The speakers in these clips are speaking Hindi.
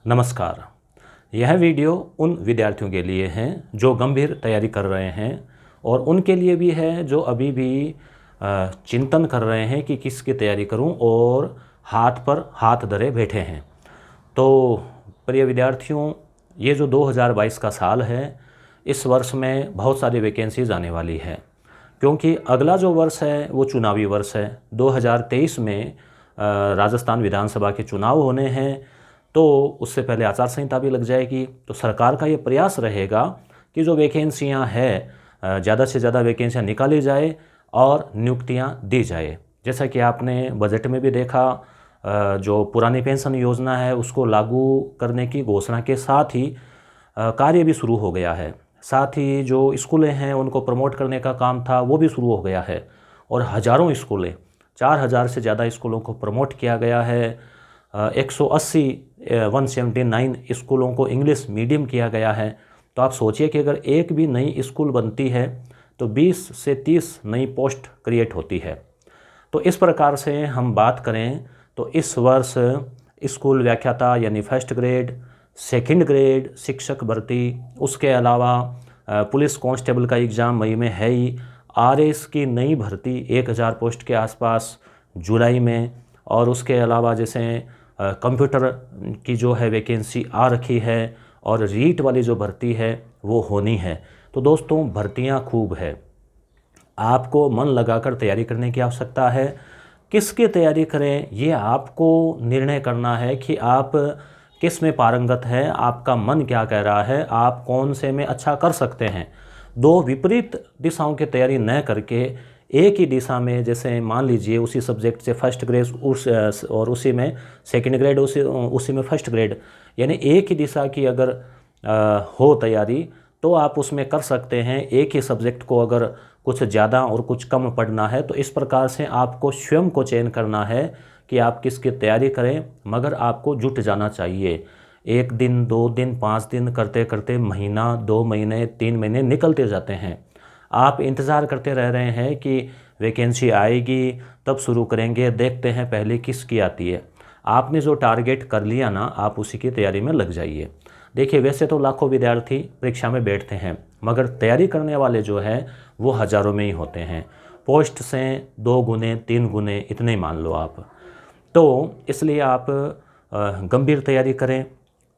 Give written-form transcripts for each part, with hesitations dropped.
नमस्कार। यह वीडियो उन विद्यार्थियों के लिए हैं जो गंभीर तैयारी कर रहे हैं और उनके लिए भी है जो अभी भी चिंतन कर रहे हैं कि किसकी तैयारी करूं और हाथ पर हाथ धरे बैठे हैं। तो प्रिय विद्यार्थियों, ये जो 2022 का साल है, इस वर्ष में बहुत सारी वैकेंसीज आने वाली है क्योंकि अगला जो वर्ष है वो चुनावी वर्ष है। 2023 में राजस्थान विधानसभा के चुनाव होने हैं, तो उससे पहले आचार संहिता भी लग जाएगी। तो सरकार का ये प्रयास रहेगा कि जो वैकेंसियां हैं ज़्यादा से ज़्यादा वैकेंसियां निकाली जाए और नियुक्तियां दी जाए। जैसा कि आपने बजट में भी देखा, जो पुरानी पेंशन योजना है उसको लागू करने की घोषणा के साथ ही कार्य भी शुरू हो गया है। साथ ही जो स्कूलें हैं उनको प्रमोट करने का काम था वो भी शुरू हो गया है और हज़ारों स्कूलें, 4000 से ज़्यादा स्कूलों को प्रमोट किया गया है। 179 स्कूलों को इंग्लिश मीडियम किया गया है। तो आप सोचिए कि अगर एक भी नई स्कूल बनती है तो 20 से 30 नई पोस्ट क्रिएट होती है। तो इस प्रकार से हम बात करें तो इस वर्ष स्कूल व्याख्याता यानी फर्स्ट ग्रेड, सेकंड ग्रेड शिक्षक भर्ती, उसके अलावा पुलिस कांस्टेबल का एग्ज़ाम मई में है ही, आरएस की नई भर्ती 1000 पोस्ट के आसपास जुलाई में, और उसके अलावा जैसे कंप्यूटर की जो है वैकेंसी आ रखी है और रीट वाली जो भर्ती है वो होनी है। तो दोस्तों, भर्तियां खूब है, आपको मन लगाकर तैयारी करने की आवश्यकता है। किसकी तैयारी करें ये आपको निर्णय करना है कि आप किस में पारंगत हैं, आपका मन क्या कह रहा है, आप कौन से में अच्छा कर सकते हैं। दो विपरीत दिशाओं की तैयारी न करके एक ही दिशा में, जैसे मान लीजिए उसी सब्जेक्ट से फर्स्ट ग्रेड और उसी में सेकंड ग्रेड, उसी में फर्स्ट ग्रेड, यानी एक ही दिशा की अगर हो तैयारी तो आप उसमें कर सकते हैं। एक ही सब्जेक्ट को अगर कुछ ज़्यादा और कुछ कम पढ़ना है तो इस प्रकार से आपको स्वयं को चयन करना है कि आप किसकी तैयारी करें, मगर आपको जुट जाना चाहिए। 1 दिन, 2 दिन, 5 दिन करते करते महीना, 2 महीने, 3 महीने निकलते जाते हैं। आप इंतज़ार करते रह रहे हैं कि वैकेंसी आएगी तब शुरू करेंगे, देखते हैं पहले किसकी आती है। आपने जो टारगेट कर लिया ना, आप उसी की तैयारी में लग जाइए। देखिए, वैसे तो लाखों विद्यार्थी परीक्षा में बैठते हैं, मगर तैयारी करने वाले जो है वो हज़ारों में ही होते हैं। पोस्ट से 2 गुने 3 गुने इतने ही मान लो आप। तो इसलिए आप गंभीर तैयारी करें।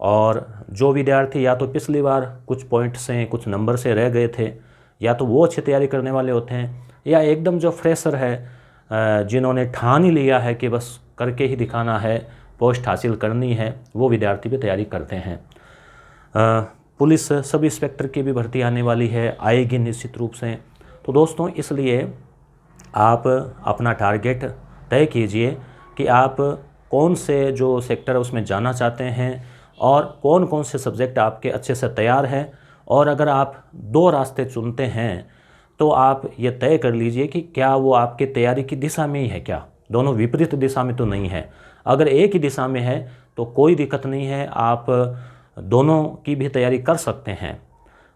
और जो विद्यार्थी या तो पिछली बार कुछ पॉइंट से, कुछ नंबर से रह गए थे, या तो वो अच्छी तैयारी करने वाले होते हैं, या एकदम जो फ्रेशर है जिन्होंने ठान ही लिया है कि बस करके ही दिखाना है, पोस्ट हासिल करनी है, वो विद्यार्थी भी तैयारी करते हैं। पुलिस सब इंस्पेक्टर की भी भर्ती आने वाली है, आएगी निश्चित रूप से। तो दोस्तों, इसलिए आप अपना टारगेट तय कीजिए कि आप कौन से जो सेक्टर है उसमें जाना चाहते हैं और कौन कौन से सब्जेक्ट आपके अच्छे से तैयार हैं। और अगर आप 2 रास्ते चुनते हैं तो आप ये तय कर लीजिए कि क्या वो आपकी तैयारी की दिशा में ही है, क्या दोनों विपरीत दिशा में तो नहीं है। अगर एक ही दिशा में है तो कोई दिक्कत नहीं है, आप दोनों की भी तैयारी कर सकते हैं।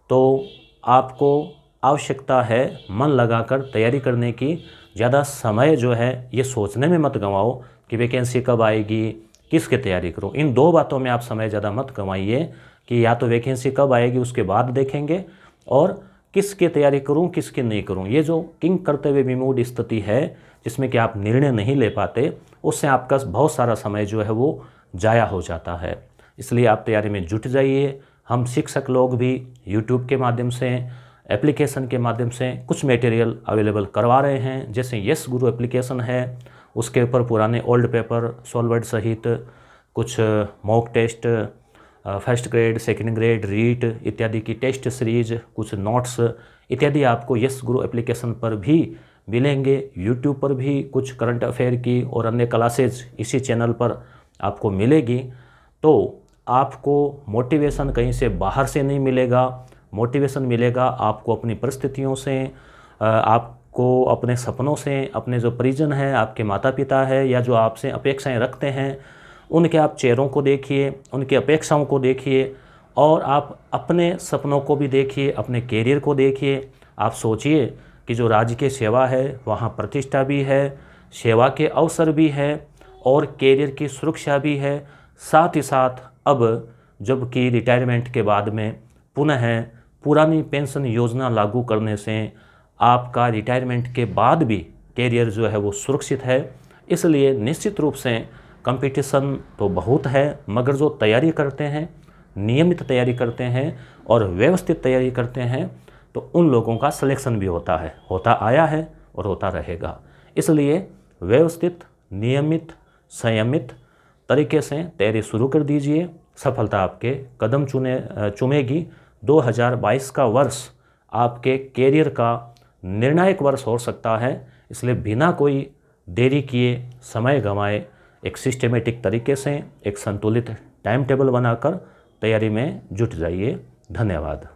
तो आपको आवश्यकता है मन लगाकर तैयारी करने की। ज़्यादा समय जो है ये सोचने में मत गंवाओ कि वैकेंसी कब आएगी, किसकी तैयारी करूं। इन 2 बातों में आप समय ज़्यादा मत गंवाइए कि या तो वैकेंसी कब आएगी उसके बाद देखेंगे, और किसकी तैयारी करूं किसकी नहीं करूं। ये जो किंग करते हुए विमूढ़ स्थिति है जिसमें कि आप निर्णय नहीं ले पाते, उससे आपका बहुत सारा समय जो है वो जाया हो जाता है। इसलिए आप तैयारी में जुट जाइए। हम शिक्षक लोग भी यूट्यूब के माध्यम से, एप्लीकेशन के माध्यम से कुछ मटेरियल अवेलेबल करवा रहे हैं। जैसे यस गुरु एप्लीकेशन है, उसके ऊपर पुराने ओल्ड पेपर सॉल्वर्ड सहित कुछ mock test, first grade, second grade, REET इत्यादि की टेस्ट सीरीज, कुछ नोट्स इत्यादि आपको यस गुरु एप्लीकेशन पर भी मिलेंगे। यूट्यूब पर भी कुछ करंट अफेयर की और अन्य क्लासेज इसी चैनल पर आपको मिलेगी। तो आपको मोटिवेशन कहीं से बाहर से नहीं मिलेगा, मोटिवेशन मिलेगा आपको अपनी परिस्थितियों से, आपको अपने सपनों से। अपने जो परिजन हैं, आपके माता पिता है, या जो आपसे अपेक्षाएं रखते हैं, उनके आप चेहरों को देखिए, उनकी अपेक्षाओं को देखिए, और आप अपने सपनों को भी देखिए, अपने कैरियर को देखिए। आप सोचिए कि जो राज्य की सेवा है वहाँ प्रतिष्ठा भी है, सेवा के अवसर भी है और कैरियर की सुरक्षा भी है। साथ ही साथ अब जबकि रिटायरमेंट के बाद में पुनः पुरानी पेंशन योजना लागू करने से आपका रिटायरमेंट के बाद भी कैरियर जो है वो सुरक्षित है। इसलिए निश्चित रूप से कंपटीशन तो बहुत है, मगर जो तैयारी करते हैं, नियमित तैयारी करते हैं और व्यवस्थित तैयारी करते हैं, तो उन लोगों का सिलेक्शन भी होता है, होता आया है और होता रहेगा। इसलिए व्यवस्थित, नियमित, संयमित तरीके से तैयारी शुरू कर दीजिए। सफलता आपके कदम चूमेगी। 2022 का वर्ष आपके कैरियर का निर्णायक वर्ष हो सकता है। इसलिए बिना कोई देरी किए, समय गंवाए, एक सिस्टमेटिक तरीके से एक संतुलित टाइम टेबल बनाकर तैयारी में जुट जाइए। धन्यवाद।